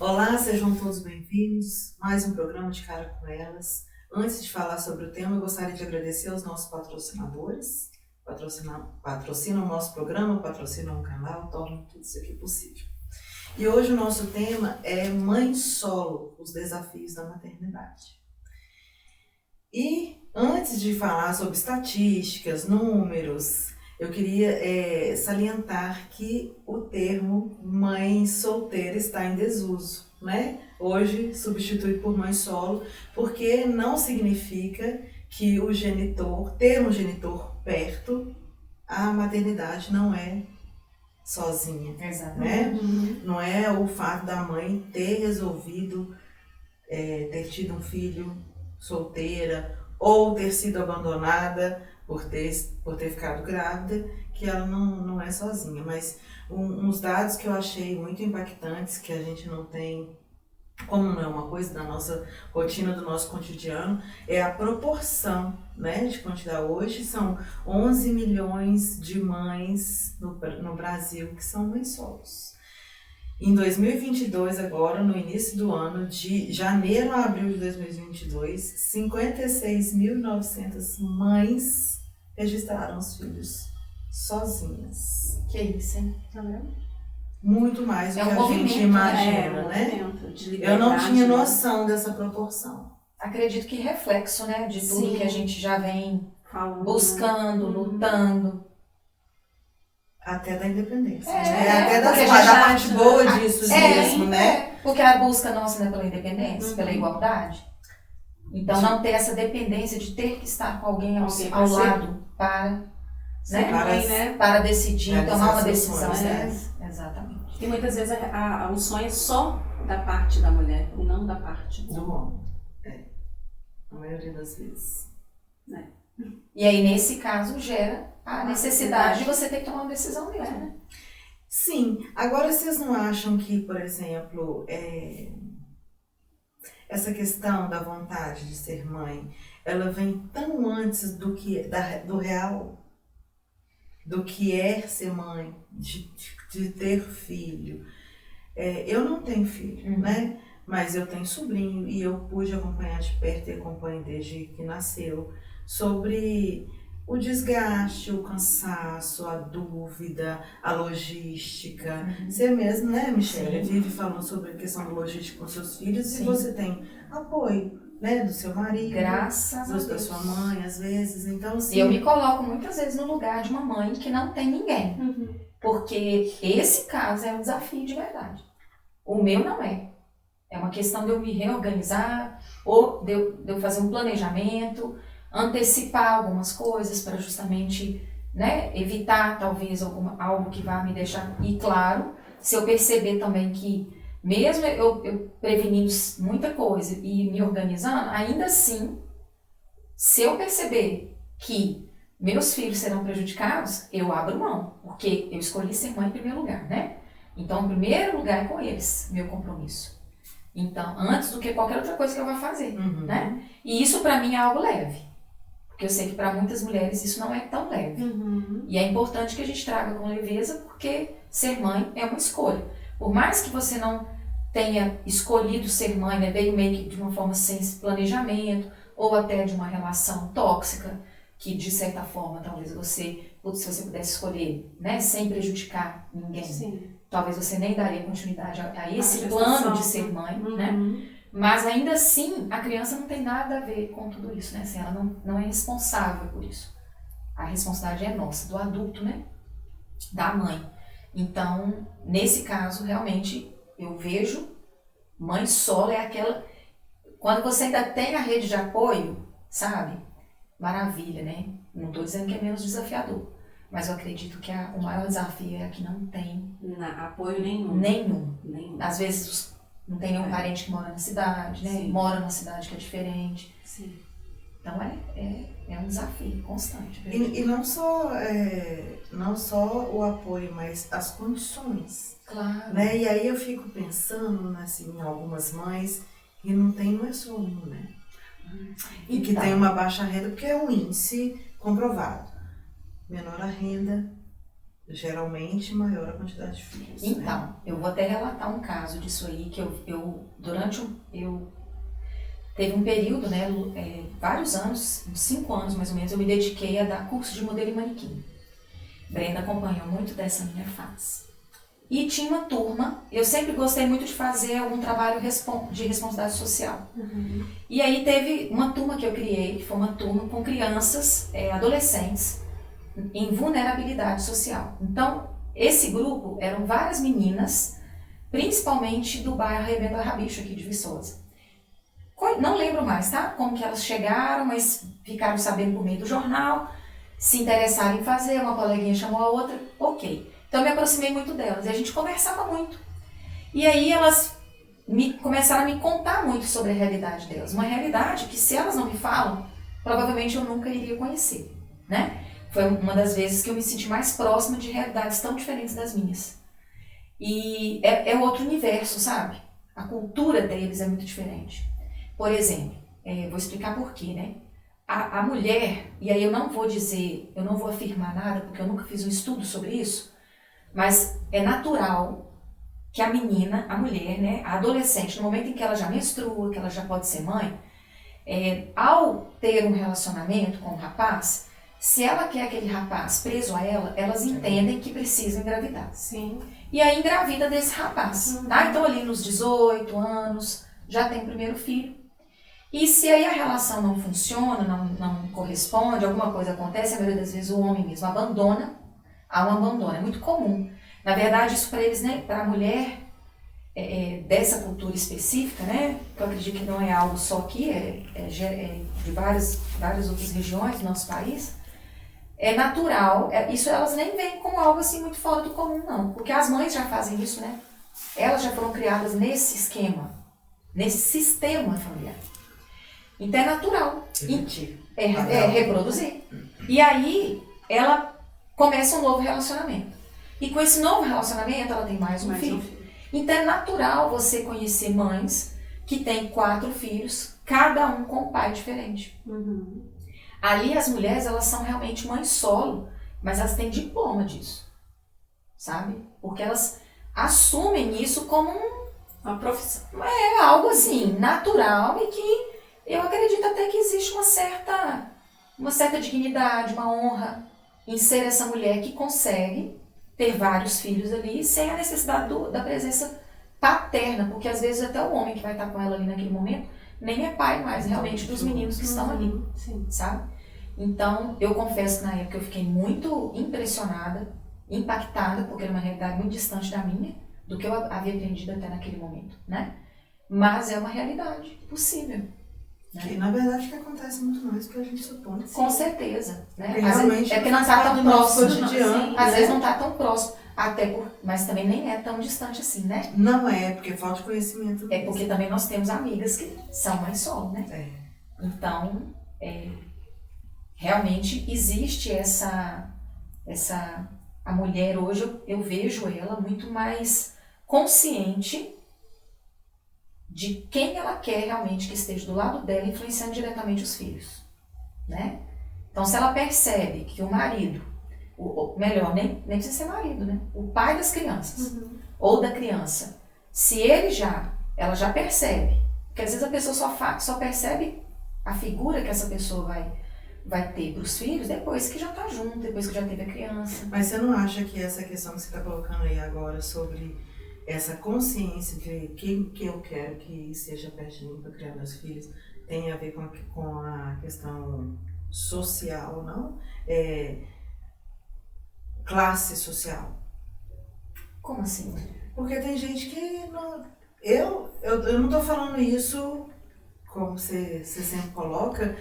Olá, sejam todos bem-vindos. Mais um programa de Cara com Elas. Antes de falar sobre o tema, eu gostaria de agradecer aos nossos patrocinadores. Patrocinam o nosso programa, patrocinam o canal, tornam tudo isso aqui possível. E hoje o nosso tema é Mãe Solo, os desafios da maternidade. E antes de falar sobre estatísticas, números, eu queria salientar que o termo mãe solteira está em desuso, né? Hoje substituído por mãe solo, porque não significa que o genitor, ter um genitor perto, a maternidade não é sozinha. Exatamente. Né? Não é o fato da mãe ter resolvido ter tido um filho solteira ou ter sido abandonada por ter ficado grávida, que ela não é sozinha. Mas uns dados que eu achei muito impactantes, que a gente não tem, como não é uma coisa da nossa rotina, do nosso cotidiano, é a proporção, né, de quantidade. Hoje são 11 milhões de mães no Brasil que são mães solos. Em 2022, agora, no início do ano, de janeiro a abril de 2022, 56.900 mães registraram os filhos sozinhas. Que isso, hein? Tá vendo? Muito mais do que a gente imagina, né? Eu não tinha noção dessa proporção. Acredito que reflexo, né, de tudo Sim. que a gente já vem Falando, buscando, lutando. Até da independência. É, até da porque a gente parte boa disso mesmo, né? Porque a busca nossa não é pela independência, pela igualdade. Então não ter essa dependência de ter que estar com alguém ao lado para, para decidir, tomar uma decisão. Exatamente. E muitas vezes o sonho é só da parte da mulher e não da parte do homem. A maioria das vezes. E aí, nesse caso, gera a necessidade de você ter que tomar uma decisão mesmo, né? Sim. Agora, vocês não acham que, por exemplo, essa questão da vontade de ser mãe, ela vem tão antes do real, do que é ser mãe, de ter filho? Eu não tenho filho, né? Mas eu tenho sobrinho e eu pude acompanhar de perto e acompanho desde que nasceu, sobre o desgaste, o cansaço, a dúvida, a logística. Você mesmo, né, Michele, vive falando sobre a questão da logística com seus filhos. E você tem apoio, né, do seu marido, graças a Deus, da sua mãe, às vezes. Então, assim, eu me coloco muitas vezes no lugar de uma mãe que não tem ninguém. Porque esse caso é um desafio de verdade. O meu não é. É uma questão de eu me reorganizar, ou de eu fazer um planejamento, antecipar algumas coisas para justamente, né, evitar talvez algo que vá me deixar. E claro, se eu perceber também que mesmo eu prevenindo muita coisa e me organizando, ainda assim, se eu perceber que meus filhos serão prejudicados, eu abro mão, porque eu escolhi ser mãe em primeiro lugar, né? Então, o primeiro lugar é com eles, meu compromisso. Então, antes do que qualquer outra coisa que eu vá fazer, né? E isso para mim é algo leve. Porque eu sei que para muitas mulheres isso não é tão leve. E é importante que a gente traga com leveza, porque ser mãe é uma escolha. Por mais que você não tenha escolhido ser mãe, né, veio meio que de uma forma sem planejamento, ou até de uma relação tóxica, que de certa forma talvez se você pudesse escolher, né, sem prejudicar ninguém, talvez você nem daria continuidade a esse plano de ser mãe, né? Mas ainda assim, a criança não tem nada a ver com tudo isso, né? Assim, ela não é responsável por isso. A responsabilidade é nossa, do adulto, né? Da mãe. Então, nesse caso, realmente, eu vejo mãe solo é aquela... Quando você ainda tem a rede de apoio, sabe? Maravilha, né? Não estou dizendo que é menos desafiador. Mas eu acredito que o maior desafio é a que não tem... apoio nenhum. Nenhum. Às vezes... Não tem nenhum parente que mora na cidade, né? Mora numa cidade que é diferente. Então é um desafio constante. E não só o apoio, mas as condições. Claro. Né? E aí eu fico pensando assim, em algumas mães que não é só um, né? E que tem uma baixa renda, porque é um índice comprovado. Menor a renda, geralmente maior a quantidade de filhos. Então, né? eu vou até relatar um caso disso aí, que teve um período, né, vários anos, uns 5 anos mais ou menos, eu me dediquei a dar curso de modelo e manequim. Brenda acompanhou muito dessa minha fase. E tinha uma turma, eu sempre gostei muito de fazer algum trabalho de responsabilidade social. Uhum. E aí teve uma turma que eu criei, que foi uma turma com crianças, adolescentes, em vulnerabilidade social. Então, esse grupo eram várias meninas, principalmente do bairro Rebento Rabicho, aqui de Viçosa. Não lembro mais, tá? Como que elas chegaram, mas ficaram sabendo por meio do jornal, se interessaram em fazer, uma coleguinha chamou a outra, ok. Então eu me aproximei muito delas e a gente conversava muito. E aí elas começaram a me contar muito sobre a realidade delas. Uma realidade que, se elas não me falam, provavelmente eu nunca iria conhecer, né? Foi uma das vezes que eu me senti mais próxima de realidades tão diferentes das minhas. E é outro universo, sabe? A cultura deles é muito diferente. Por exemplo, vou explicar por quê, né? A mulher, e aí eu não vou afirmar nada, porque eu nunca fiz um estudo sobre isso, mas é natural que a menina, a mulher, né, a adolescente, no momento em que ela já menstrua, que ela já pode ser mãe, ao ter um relacionamento com o rapaz, se ela quer aquele rapaz preso a ela, elas entendem que precisam engravidar. Sim. E aí engravida desse rapaz, tá? Então ali nos 18 anos, já tem o primeiro filho. E se aí a relação não funciona, não corresponde, alguma coisa acontece, a maioria das vezes o homem mesmo abandona, há um abandono, é muito comum. Na verdade, isso para eles, né, para a mulher dessa cultura específica, né, que eu acredito que não é algo só aqui, de várias outras regiões do nosso país, é natural, isso elas nem veem como algo assim muito fora do comum, não, porque as mães já fazem isso, né? Elas já foram criadas nesse esquema, nesse sistema familiar. Então é natural. Reproduzir. E aí ela começa um novo relacionamento. E com esse novo relacionamento ela tem mais um filho. Então é natural você conhecer mães que têm 4 filhos, cada um com um pai diferente. Uhum. Ali as mulheres, elas são realmente mães solo, mas elas têm diploma disso, sabe? Porque elas assumem isso como uma profissão. Algo assim, natural, e que eu acredito até que existe uma certa dignidade, uma honra em ser essa mulher que consegue ter vários filhos ali sem a necessidade da presença paterna, porque às vezes até o homem que vai estar com ela ali naquele momento nem é pai mais realmente dos meninos que estão ali, sabe? Então, eu confesso que na época eu fiquei muito impressionada, impactada, porque era uma realidade muito distante da minha, do que eu havia aprendido até naquele momento, né? Mas é uma realidade possível. Que na verdade que acontece muito mais do que a gente supõe. Com certeza, né? Realmente é porque não está tão próximo, cotidiano, às vezes não está tão próximo, mas também nem é tão distante assim, né? Não é, porque falta de conhecimento. É porque também nós temos amigas que são mães solo, né? Então, realmente existe a mulher hoje, eu vejo ela muito mais consciente de quem ela quer realmente que esteja do lado dela, influenciando diretamente os filhos, né? Então, se ela percebe que o marido, melhor, nem precisa ser marido, né? O pai das crianças, ou da criança, se ela já percebe, porque às vezes a pessoa só percebe a figura que essa pessoa vai ter para os filhos depois que já está junto, depois que já teve a criança. Mas você não acha que essa questão que você está colocando aí agora sobre essa consciência de quem que eu quero que esteja perto de mim para criar meus filhos tem a ver com a questão social, não? Classe social. Como assim? Porque tem gente que não... Eu não estou falando isso, como você sempre coloca,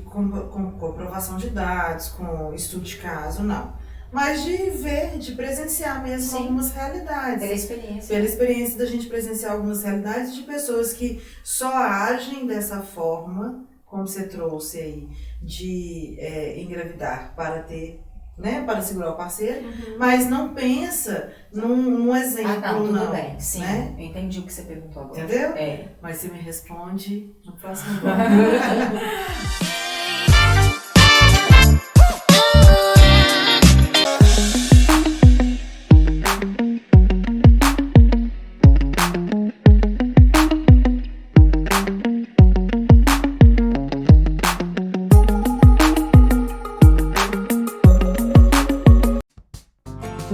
com comprovação de dados, com estudo de caso, não. Mas de presenciar mesmo algumas realidades. Pela experiência. Pela experiência da gente presenciar algumas realidades de pessoas que só agem dessa forma, como você trouxe aí, de engravidar para ter, né, para segurar o parceiro, mas não pensa num exemplo, tudo bem, sim, né? Eu entendi o que você perguntou agora. Entendeu? Mas você me responde no próximo bloco.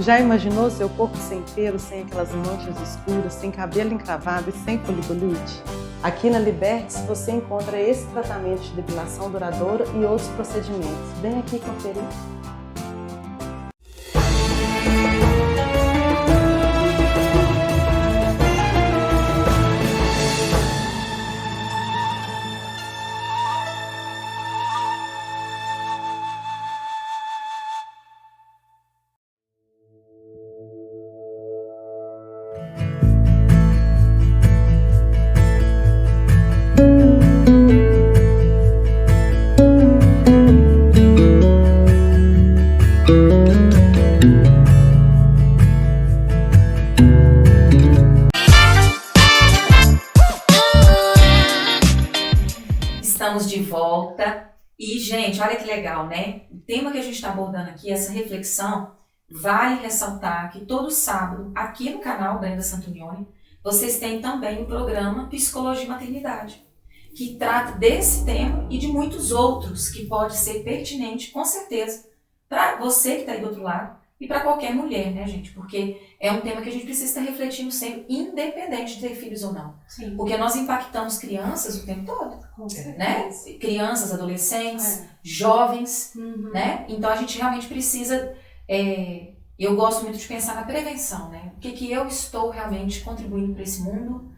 Já imaginou seu corpo sem pelo, sem aquelas manchas escuras, sem cabelo encravado e sem foliculite? Aqui na Libertes você encontra esse tratamento de depilação duradoura e outros procedimentos. Vem aqui conferir. Estamos de volta e, gente, olha que legal, né? O tema que a gente está abordando aqui, essa reflexão, vale ressaltar que todo sábado, aqui no canal Brenda Santunioni, vocês têm também o programa Psicologia e Maternidade, que trata desse tema e de muitos outros que pode ser pertinente, com certeza, para você que está aí do outro lado e para qualquer mulher, né, gente? Porque é um tema que a gente precisa estar refletindo sempre, independente de ter filhos ou não. Sim. Porque nós impactamos crianças o tempo todo, Com certeza. né? Crianças, adolescentes, jovens, Uhum. né? Então a gente realmente precisa, eu gosto muito de pensar na prevenção, né? O que eu estou realmente contribuindo para esse mundo,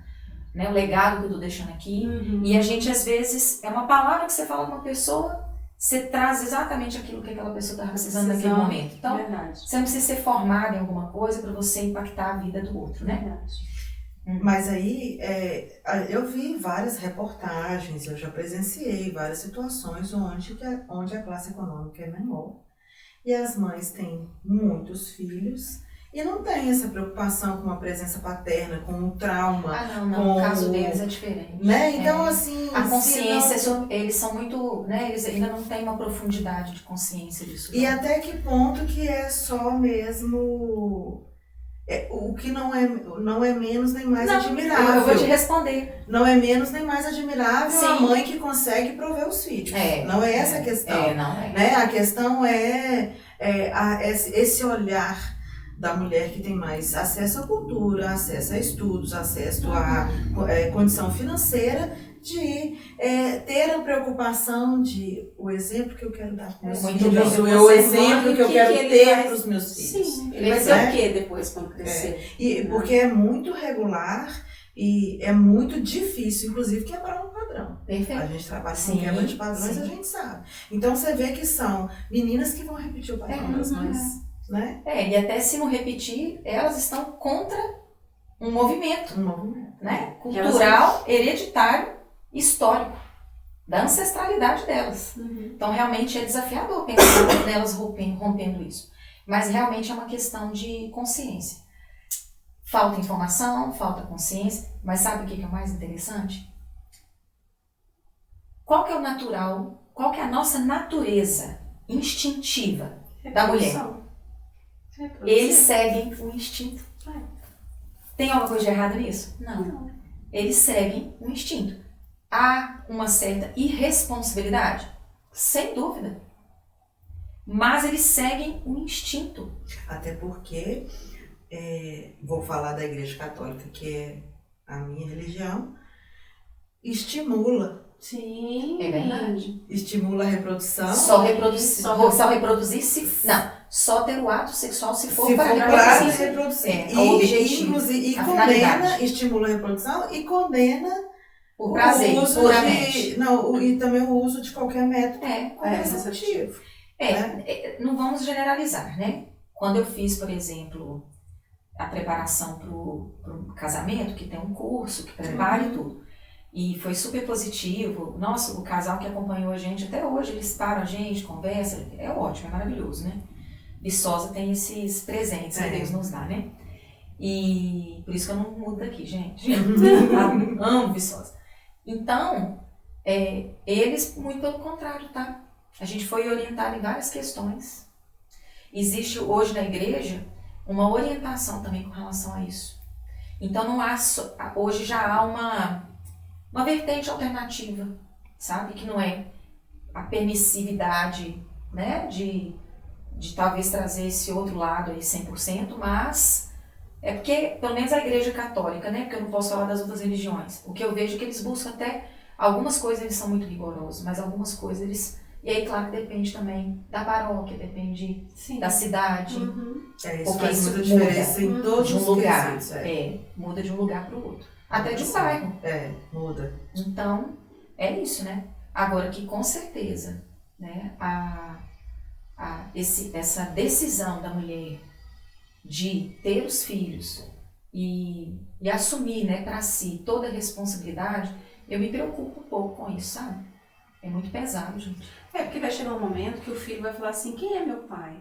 né? O legado que eu estou deixando aqui. Uhum. E a gente, às vezes, é uma palavra que você fala com uma pessoa, você traz exatamente aquilo que aquela pessoa estava precisando naquele momento. Então, Verdade. você não precisa ser formado em alguma coisa para você impactar a vida do outro, né? Verdade. Mas aí, eu vi várias reportagens, eu já presenciei várias situações onde a classe econômica é menor e as mães têm muitos filhos e não tem essa preocupação com a presença paterna, com o trauma, Ah, não, o caso deles é diferente. né? Então, É. assim... A consciência, se não- eles são muito, né, eles ainda não têm uma profundidade de consciência disso. E não. até que ponto que é só mesmo... o que não é menos nem mais admirável. Eu vou te responder. Não é menos nem mais admirável a Sim. mãe que consegue prover os filhos. Não é essa a questão. Não é. Né? A questão é esse olhar da mulher que tem mais acesso à cultura, acesso a estudos, acesso à condição financeira, de ter a preocupação de o exemplo que eu quero dar para os meus Muito filhos, bem. o Você exemplo mãe, que eu o que quero que ele ter faz? para os meus filhos. Sim. Ele vai ser Né? o quê depois quando crescer? E porque é muito regular e é muito difícil, inclusive, quebrar um padrão. A Perfeito. gente trabalha com Sim, quebra de padrões, sim. a gente sabe. Então você vê que são meninas que vão repetir o padrão das mães, né? E até se não repetir, elas estão contra um movimento, Um movimento. né, Que elas cultural, hereditário, histórico, da ancestralidade delas. Uhum. Então, realmente é desafiador pensar nelas rompendo isso. Mas realmente é uma questão de consciência. Falta informação, falta consciência, mas sabe o que é o mais interessante? Qual que é o natural, qual que é a nossa natureza instintiva da mulher? Reprodução. Eles seguem o instinto. Tem alguma coisa de errado nisso? Não. Não. Eles seguem o instinto. Há uma certa irresponsabilidade? Sem dúvida. Mas eles seguem o instinto. Até porque, vou falar da Igreja Católica, que é a minha religião, estimula Sim. É verdade. a reprodução. Só reproduzir, Só se... Não, só ter o ato sexual se for Se for para para reproduzir. reproduzir. O objetivo, Inclusive, a condena, finalidade. estimula a reprodução e condena Por prazer, o uso puramente. e também o uso de qualquer método contraceptivo. Não vamos generalizar, né? Quando eu fiz, por exemplo, a preparação para o casamento, que tem um curso, que prepara e tudo, e foi super positivo. Nossa, o casal que acompanhou a gente até hoje, eles param a gente, conversa, é ótimo, é maravilhoso, né? Viçosa tem esses presentes que Deus nos dá, né? E por isso que eu não mudo daqui, gente. Amo Viçosa. Então, eles, muito pelo contrário, tá? A gente foi orientado em várias questões. Existe hoje na igreja uma orientação também com relação a isso. Então, não há hoje já há uma vertente alternativa, sabe? Que não é a permissividade, né? de talvez trazer esse outro lado aí 100%, mas é porque, pelo menos a Igreja Católica, né, porque eu não posso falar das outras religiões, o que eu vejo é que eles buscam até, algumas coisas eles são muito rigorosos, mas algumas coisas eles, e aí claro que depende também da paróquia, depende da cidade, Isso porque faz isso muita diferença em todos de um os lugar, quesitos. muda de um lugar para o outro, até de um bairro. Muda. Então, é isso, né? Agora que com certeza, né, essa decisão da mulher de ter os filhos e assumir, né, para si toda a responsabilidade, eu me preocupo um pouco com isso, sabe? É muito pesado, gente. Porque vai chegar um momento que o filho vai falar assim, quem é meu pai?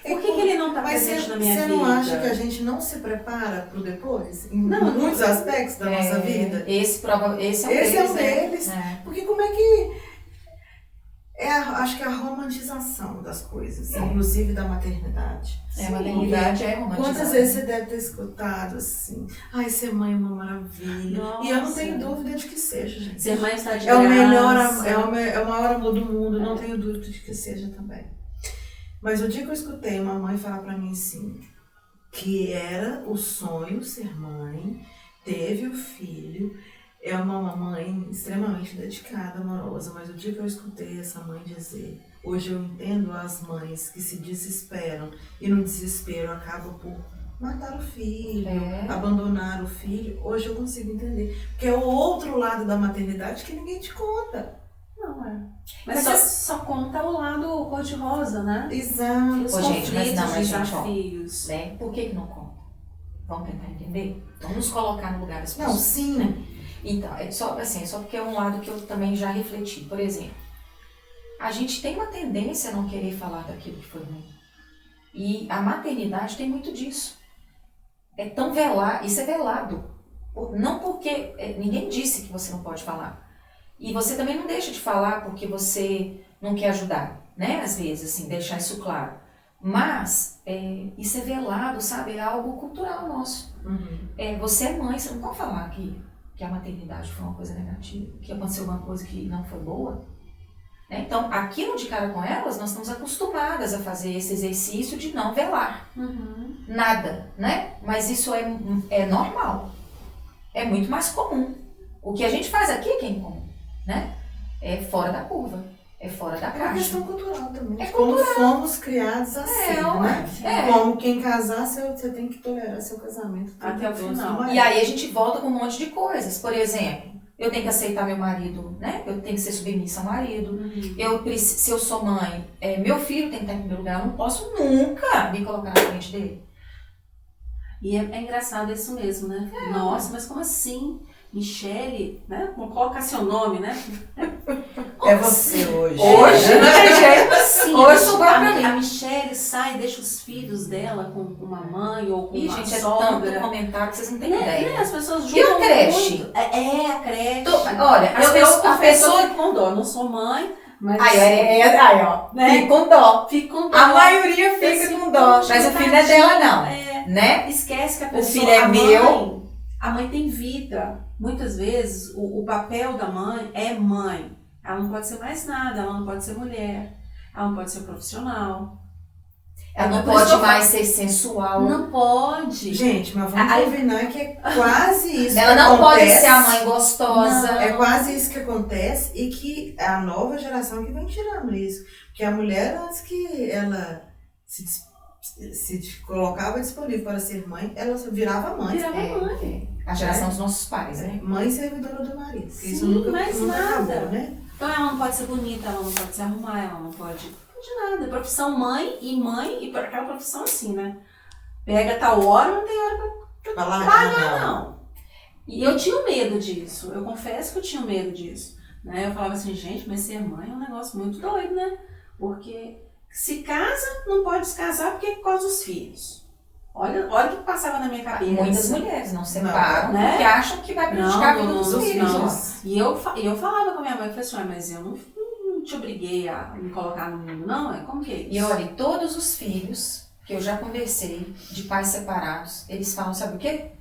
Por que ele não está presente na minha vida? Você não acha que a gente não se prepara para o depois? Em muitos aspectos da nossa vida? Esse é um Esse deles. é um deles. Né? Porque como é que... acho que é a romantização das coisas, inclusive da maternidade. A maternidade é romantizada. Quantas vezes você deve ter escutado assim, ai, ser mãe é uma maravilha. Nossa. E eu não tenho dúvida de que seja, gente. Ser mãe está de É o melhor, graça. é o maior amor do mundo, não tenho dúvida de que seja também. Mas o dia que eu escutei uma mãe falar pra mim assim, que era o sonho ser mãe, teve o filho, é uma mamãe extremamente dedicada, amorosa, mas o dia que eu escutei essa mãe dizer, hoje eu entendo as mães que se desesperam e no desespero acabam por matar o filho, abandonar o filho, hoje eu consigo entender. Porque é o outro lado da maternidade que ninguém te conta. Não é. Mas só conta o lado cor-de-rosa, né? Exato. Os gente, mas não, mas desafios. Né? Por que não conta? Vamos tentar entender? Vamos nos colocar no lugar das pessoas. Não, sim. Né? Então, só porque é um lado que eu também já refleti. Por exemplo, a gente tem uma tendência a não querer falar daquilo que foi ruim. E a maternidade tem muito disso. É tão velado, isso é velado. Não porque ninguém disse que você não pode falar. E você também não deixa de falar porque você não quer ajudar, né? Às vezes, assim, deixar isso claro. Mas isso é velado, sabe? É algo cultural nosso. Você é mãe, você não pode falar que a maternidade foi uma coisa negativa, que aconteceu alguma coisa que não foi boa. Né? Então, aqui no De Cara com Elas, nós estamos acostumadas a fazer esse exercício de não velar. Nada, né? Mas isso é normal. É muito mais comum. O que a gente faz aqui é que é incomum, né? É fora da curva, é fora da É uma caixa. questão cultural também. É como cultural. fomos criados assim, né? É. Como quem casar, você tem que tolerar seu casamento. Até o final. E aí a gente volta com um monte de coisas. Por exemplo, eu tenho que aceitar meu marido, né? Eu tenho que ser submissa ao marido. Se eu sou mãe, meu filho tem que estar em primeiro lugar. Eu não posso nunca me colocar na frente dele. E é engraçado isso mesmo, né? Nossa, mas como assim? Michele, né? Vamos colocar seu nome, né? É você hoje. Hoje, não tem jeito assim. Hoje sobrou pra mim. A Michele sai e deixa os filhos dela com uma mãe ou com uma gente, sogra. é tanto comentário que vocês não têm ideia. As pessoas E julgam a creche? muito. A creche. Olha, A pessoa fica com dó. Eu não sou mãe, mas... Aí, ó. Né? Fica com dó. Fica com dó. A maioria fica com dó. Mas o filho é dela, não. Né? Esquece que a pessoa... O filho é meu. A mãe tem vida. Muitas vezes, o papel da mãe é mãe. Ela não pode ser mais nada. Ela não pode ser mulher. Ela não pode ser profissional. Ela não pode mais ser sensual. Não pode. Gente, mas vamos combinar que é quase isso. Ela não pode ser a mãe gostosa. Não, é quase isso que acontece e que é a nova geração que vem tirando isso. Porque a mulher, antes que ela se colocava disponível para ser mãe, ela virava mãe. A geração dos nossos pais, né? Mãe servidora do marido. Sim, isso nunca nada. acabou, né? Então ela não pode ser bonita, ela não pode se arrumar, ela não pode de nada. Profissão mãe, e por aquela profissão assim, né? Pega tal hora, não tem hora pra trabalhar, não. E eu tinha medo disso, eu confesso que eu tinha medo disso. Né? Eu falava assim, gente, mas ser mãe é um negócio muito doido, né? Porque se casa, não pode se casar porque é por causa dos filhos. Olha o que passava na minha cabeça. Muitas mulheres não separam, né? Porque acham que vai prejudicar a vida dos filhos. E eu falava com a minha mãe, eu falei assim, mas eu não te obriguei a me colocar no mundo, não? Como que é isso? E olha, todos os filhos que eu já conversei de pais separados, eles falam, sabe o quê?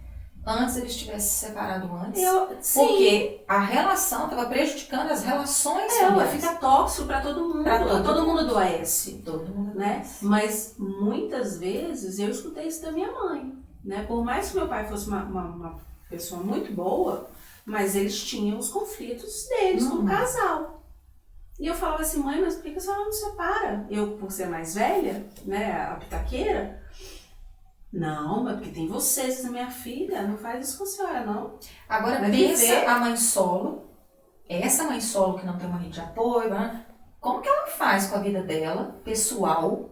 antes eles tivessem se separado antes. Sim. Porque a relação estava prejudicando as relações familiares. Fica tóxico para todo mundo. Todo mundo do AS. Todo mundo, né? Mas muitas vezes eu escutei isso da minha mãe, né? Por mais que meu pai fosse uma pessoa muito boa, mas eles tinham os conflitos deles como casal. E eu falava assim, mãe, mas por que a senhora não separa? Eu, por ser mais velha, né, a pitaqueira, não, mas porque tem vocês, a minha filha, não faz isso com a senhora, não. Agora pensa a mãe solo, essa mãe solo que não tem uma rede de apoio, né? Como que ela faz com a vida dela, pessoal,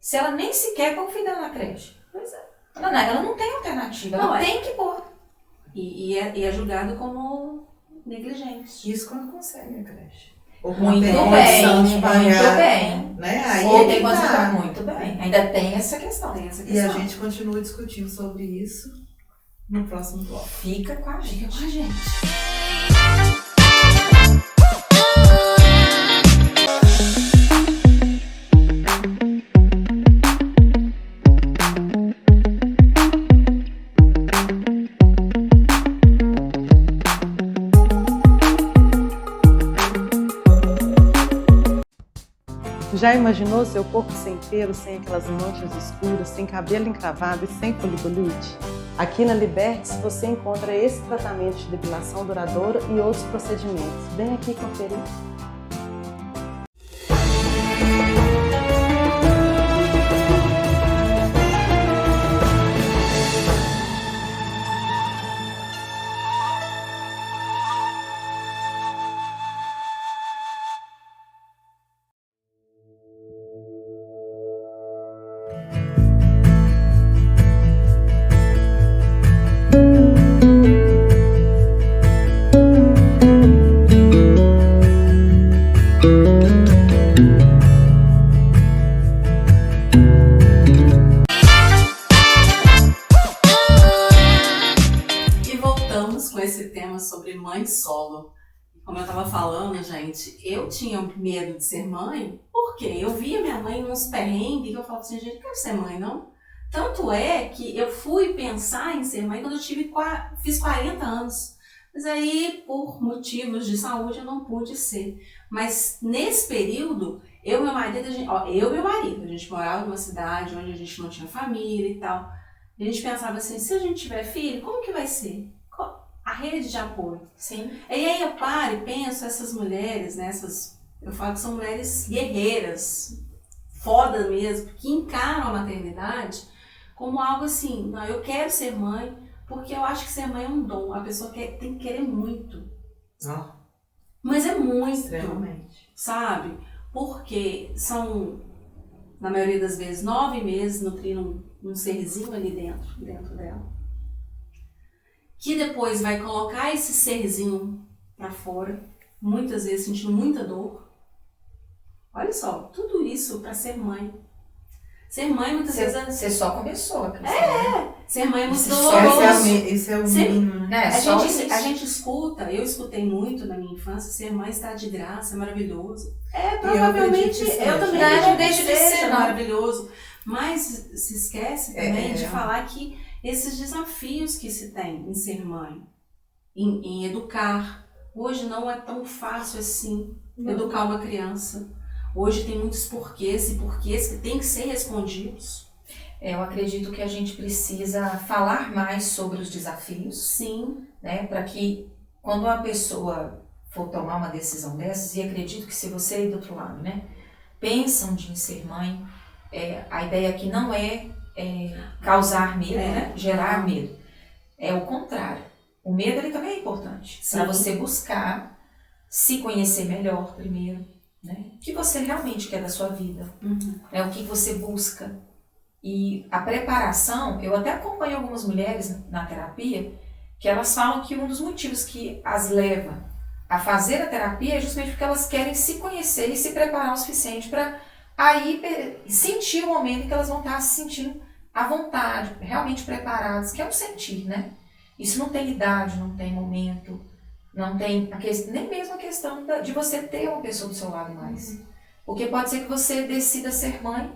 se ela nem sequer põe o filho dela na creche? Pois é. Ela não tem alternativa, ela tem que pôr. E é julgado como negligente. Isso quando consegue a creche. Muito bem, de pagar, muito bem. Né? Aí Ou tem condição de pagar muito bem. Ainda tem essa questão. E a gente continua discutindo sobre isso no próximo bloco. Fica com a gente. Já imaginou seu corpo sem pelo, sem aquelas manchas escuras, sem cabelo encravado e sem foliculite? Aqui na Libertes você encontra esse tratamento de depilação duradoura e outros procedimentos. Vem aqui conferir. Sobre mãe solo. Como eu estava falando, gente, eu tinha medo de ser mãe, porque eu via minha mãe nos perrengues, e eu falava assim, gente, não quero ser mãe, não. Tanto é que eu fui pensar em ser mãe quando eu fiz 40 anos. Mas aí, por motivos de saúde, eu não pude ser. Mas nesse período, eu e meu marido, a gente morava numa cidade onde a gente não tinha família e tal. E a gente pensava assim, se a gente tiver filho, como que vai ser? A rede de apoio. Sim. E aí eu paro e penso essas mulheres, né, eu falo que são mulheres guerreiras, foda mesmo, que encaram a maternidade como algo assim, não, eu quero ser mãe, porque eu acho que ser mãe é um dom, a pessoa tem que querer muito. Mas é muito. Extremamente. Sabe? Porque são, na maioria das vezes, 9 meses nutrindo um serzinho ali dentro dela. Que depois vai colocar esse serzinho pra fora, muitas vezes sentindo muita dor. Olha só, tudo isso pra ser mãe. Ser mãe muitas vezes... Você só começou a crescer. Ser mãe é muito doloroso. Isso é o mínimo, né? A gente escuta, eu escutei muito na minha infância, ser mãe está de graça, é maravilhoso. Provavelmente eu também não deixo de ser maravilhoso. Mas se esquece também de falar que esses desafios que se tem em ser mãe, em educar. Hoje não é tão fácil assim educar uma criança. Hoje tem muitos porquês e porquês que têm que ser respondidos. Eu acredito que a gente precisa falar mais sobre os desafios. Sim. Né, para que quando uma pessoa for tomar uma decisão dessas, e acredito que se você aí do outro lado, né, pensam em ser mãe, a ideia aqui não é causar medo, né? Gerar medo. É o contrário. O medo ele também é importante para você buscar se conhecer melhor primeiro, né? O que você realmente quer da sua vida, o que você busca. E a preparação, eu até acompanho algumas mulheres na terapia que elas falam que um dos motivos que as leva a fazer a terapia é justamente porque elas querem se conhecer e se preparar o suficiente para aí sentir o momento em que elas vão estar se sentindo à vontade, realmente preparadas, que é um sentir, né? Isso não tem idade, não tem momento, não tem nem mesmo a questão de você ter uma pessoa do seu lado mais. Porque pode ser que você decida ser mãe,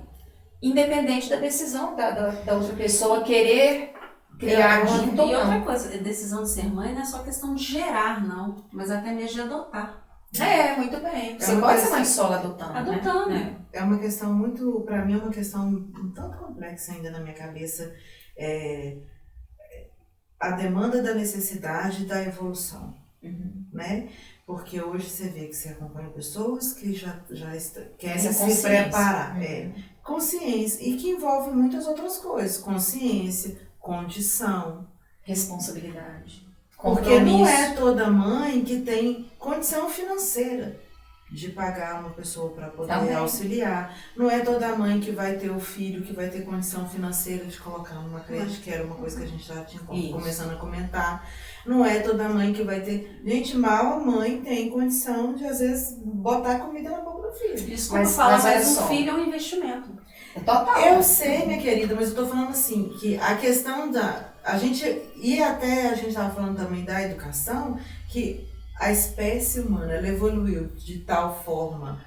independente da decisão da outra pessoa querer criar junto ou E outra não. coisa, decisão de ser mãe não é só questão de gerar, não, mas até mesmo de adotar. Muito bem. Você uma pode coisa ser mãe solo adotando, Adotando. né? É uma questão muito, para mim é uma questão um tanto complexa ainda na minha cabeça, a demanda da necessidade da evolução, né? Porque hoje você vê que você acompanha pessoas que já querem Essa se consciência. preparar, consciência, e que envolve muitas outras coisas, consciência, condição, Responsabilidade. porque não Compromisso. é toda mãe que tem condição financeira de pagar uma pessoa para poder Também. auxiliar. Não é toda mãe que vai ter o filho, que vai ter condição financeira de colocar numa creche, que era uma coisa que a gente já tinha Isso. começando a comentar. Não é toda mãe que vai ter... Gente, mal a mãe tem condição de, às vezes, botar comida na boca do filho. Desculpa Mas falar, olha mas só. um filho é um investimento. Total. Eu sei, minha querida, mas eu tô falando assim, que a questão da... A gente estava falando também da educação, que a espécie humana, ela evoluiu de tal forma,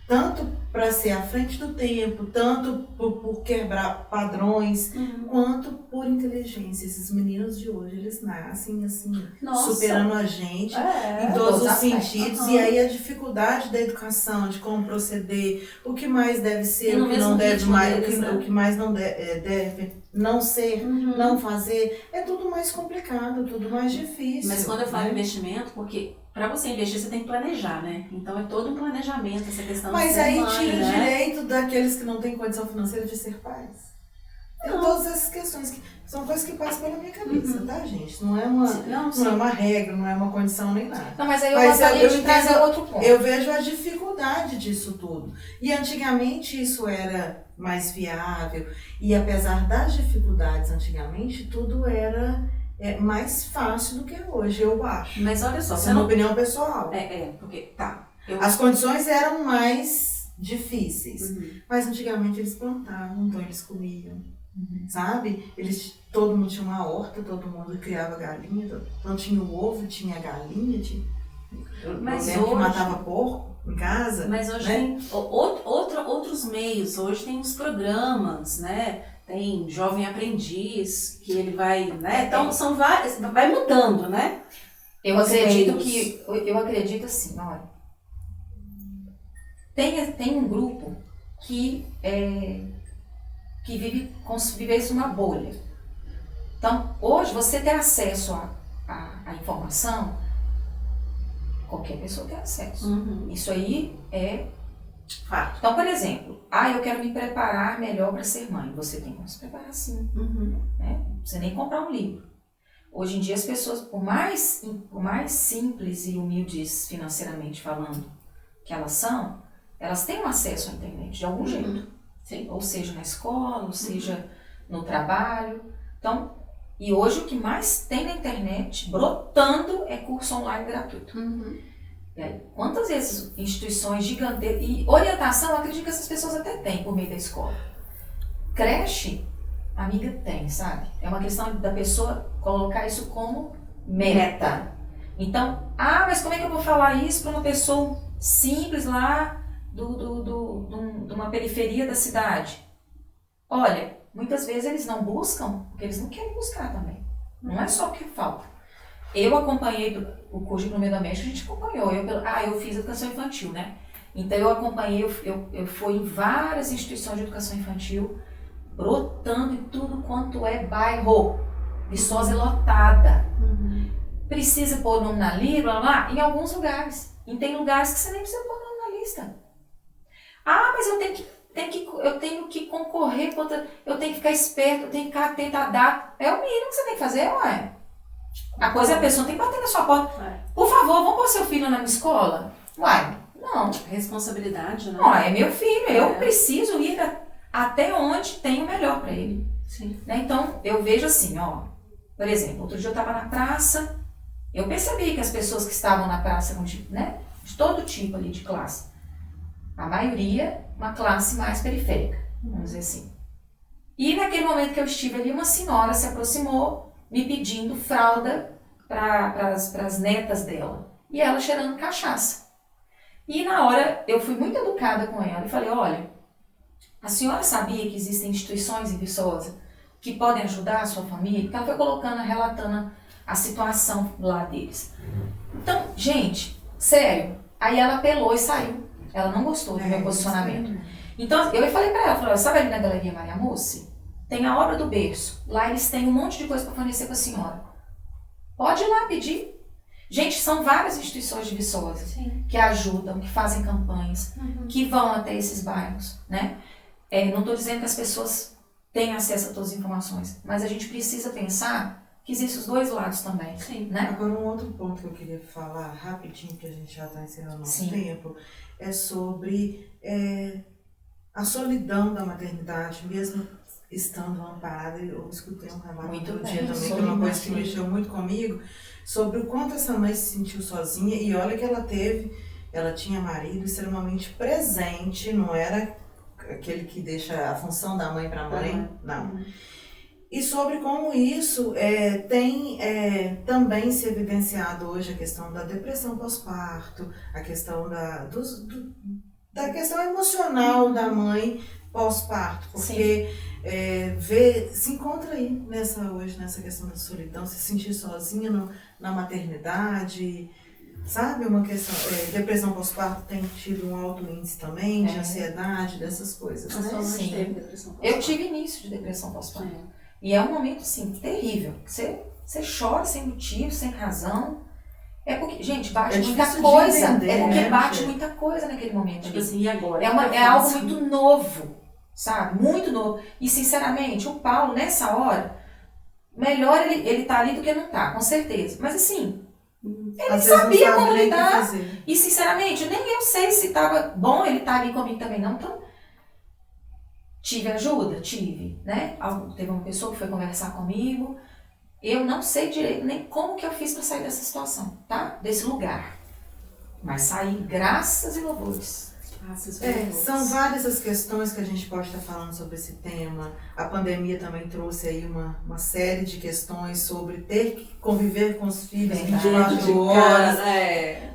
tanto para ser à frente do tempo, tanto por quebrar padrões, quanto por inteligência. Esses meninos de hoje, eles nascem assim, Nossa. superando a gente É. em todos os aspectos. sentidos. E aí a dificuldade da educação, de como proceder, o que mais deve E ser, no o que não mesmo deve ritmo mais, deles, né? o que mais não deve não ser, não fazer, é tudo mais complicado, tudo mais difícil. Mas quando eu falo né? investimento, porque para você investir você tem que planejar, né? Então é todo um planejamento essa questão Mas de ser aí mãe, tira o né? direito daqueles que não têm condição financeira de ser pais. Tem todas essas questões que são coisas que passam pela minha cabeça, tá, gente? Não é uma, não é uma regra, não é uma condição nem nada. Não, mas aí eu Mas gostaria eu de trazer entendo- outro ponto. Eu vejo a dificuldade disso tudo. E antigamente isso era mais viável. E apesar das dificuldades antigamente, tudo era mais fácil do que hoje, eu acho. Mas olha só, Essa você é uma não... opinião pessoal. Porque, tá. Eu... As condições eram mais difíceis. Uhum. Mas antigamente eles plantavam, então eles comiam. Sabe? Todo mundo tinha uma horta, todo mundo criava galinha. Então tinha o ovo, tinha a galinha. Mas eu lembro que hoje- matava porco em casa. Mas hoje né? tem outros meios, hoje tem os programas, né? Tem jovem aprendiz, que ele vai, né? Então são vários, vai mudando, né? Eu Os acredito meios. eu acredito assim, olha. Tem um grupo que vive isso numa bolha. Então, hoje você ter acesso à informação, qualquer pessoa tem acesso. Isso aí é fato. Então, por exemplo, eu quero me preparar melhor para ser mãe. Você tem como se preparar sim. Né? Não precisa nem comprar um livro. Hoje em dia as pessoas, por mais simples e humildes financeiramente falando que elas têm um acesso à internet de algum jeito. Sim. Ou seja na escola, ou seja no trabalho. Então, e hoje o que mais tem na internet, brotando, é curso online gratuito. E aí, quantas vezes instituições gigantescas, e orientação, eu acredito que essas pessoas até têm por meio da escola. Creche, amiga, tem, sabe? É uma questão da pessoa colocar isso como meta. Então, mas como é que eu vou falar isso para uma pessoa simples lá de uma periferia da cidade? Olha, muitas vezes eles não buscam, porque eles não querem buscar também. Não é só porque falta. Eu acompanhei o curso de economia doméstica, a gente acompanhou. Eu fiz educação infantil, né? Então eu acompanhei, eu fui em várias instituições de educação infantil, brotando em tudo quanto é bairro. Viçosa é lotada. Precisa pôr nome na lista, blá, blá, blá, em alguns lugares. E tem lugares que você nem precisa pôr nome na lista. Mas eu tenho que concorrer, eu tenho que ficar esperto, eu tenho que ficar atento à data. É o mínimo que você tem que fazer, ué. A coisa é a pessoa tem que bater na sua porta. Por favor, vamos pôr seu filho na minha escola? Uai, não. Responsabilidade, né? É meu filho, eu preciso ir até onde tem o melhor para ele. Sim. Né? Então, eu vejo assim, por exemplo, outro dia eu estava na praça, eu percebi que as pessoas que estavam na praça, né, de todo tipo ali de classe, a maioria, uma classe mais periférica, vamos dizer assim. E naquele momento que eu estive ali, uma senhora se aproximou, me pedindo fralda para as netas dela. E ela cheirando cachaça. E na hora, eu fui muito educada com ela e falei, olha, a senhora sabia que existem instituições em Viçosa que podem ajudar a sua família, porque ela foi colocando, relatando a situação lá deles. Então, gente, sério, aí ela apelou e saiu. Ela não gostou do meu posicionamento. Então, eu falei pra ela, falei, sabe ali na Galeria Maria Mussi? Tem a obra do berço. Lá eles têm um monte de coisa para fornecer para a senhora. Pode ir lá pedir. Gente, são várias instituições de Viçosa que ajudam, que fazem campanhas, que vão até esses bairros, né? Não estou dizendo que as pessoas têm acesso a todas as informações, mas a gente precisa pensar que existem os dois lados também, né? Agora, um outro ponto que eu queria falar rapidinho, que a gente já está encerrando o nosso tempo, é sobre a solidão da maternidade, mesmo estando amparada. Eu escutei um relato outro dia também, que é uma coisa que mexeu muito comigo, sobre o quanto essa mãe se sentiu sozinha, e olha que ela tinha marido extremamente presente, não era aquele que deixa a função da mãe para a mãe, não. E sobre como isso tem também se evidenciado hoje a questão da depressão pós-parto, a questão da questão emocional da mãe pós-parto, porque se encontra aí hoje nessa questão da solidão, se sentir sozinha na maternidade, sabe? Uma questão, depressão pós-parto tem tido um alto índice também de ansiedade, dessas coisas, né? Sim. Eu tive início de depressão pós-parto. E é um momento, assim, terrível. Você chora sem motivo, sem razão. É porque, gente, bate muita coisa. Entender, porque bate muita coisa naquele momento. Tipo assim, e agora? É algo muito novo, sabe? Muito novo. E, sinceramente, o Paulo, nessa hora, melhor ele tá ali do que não tá, com certeza. Mas, assim, ele sabia como lidar. E, sinceramente, nem eu sei se tava bom ele tá ali comigo também, não. Então, tive ajuda? Tive, né? Teve uma pessoa que foi conversar comigo. Eu não sei direito nem como que eu fiz para sair dessa situação, tá? Desse lugar. Mas saí, graças e louvores. São várias as questões que a gente pode estar falando sobre esse tema. A pandemia também trouxe aí uma série de questões sobre ter que conviver com os filhos 24 horas.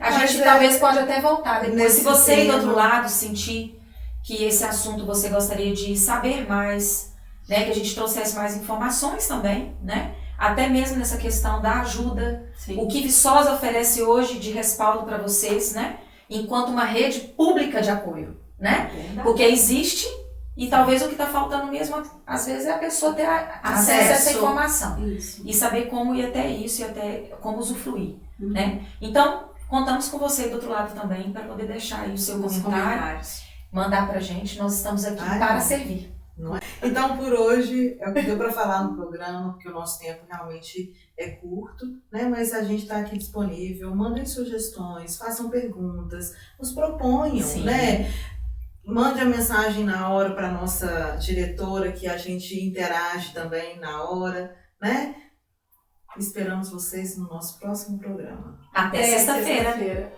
A gente talvez pode até voltar depois. Se você aí do outro lado sentir que esse assunto você gostaria de saber mais, né? Que a gente trouxesse mais informações também, né? Até mesmo nessa questão da ajuda. Sim. O que Viçosa oferece hoje de respaldo para vocês, né? Enquanto uma rede pública de apoio, né? Porque existe e talvez o que está faltando mesmo, às vezes, é a pessoa ter acesso a essa informação. Isso. E saber como ir até isso e até como usufruir, né? Então, contamos com você do outro lado também para poder deixar aí o seu comentário, mandar pra gente. Nós estamos aqui para servir. Não é? Então, por hoje, é o que deu para falar no programa, porque o nosso tempo realmente é curto, né? Mas a gente está aqui disponível. Mandem sugestões, façam perguntas, nos proponham, né? Mande a mensagem na hora para nossa diretora, que a gente interage também na hora, né? Esperamos vocês no nosso próximo programa. Até sexta-feira.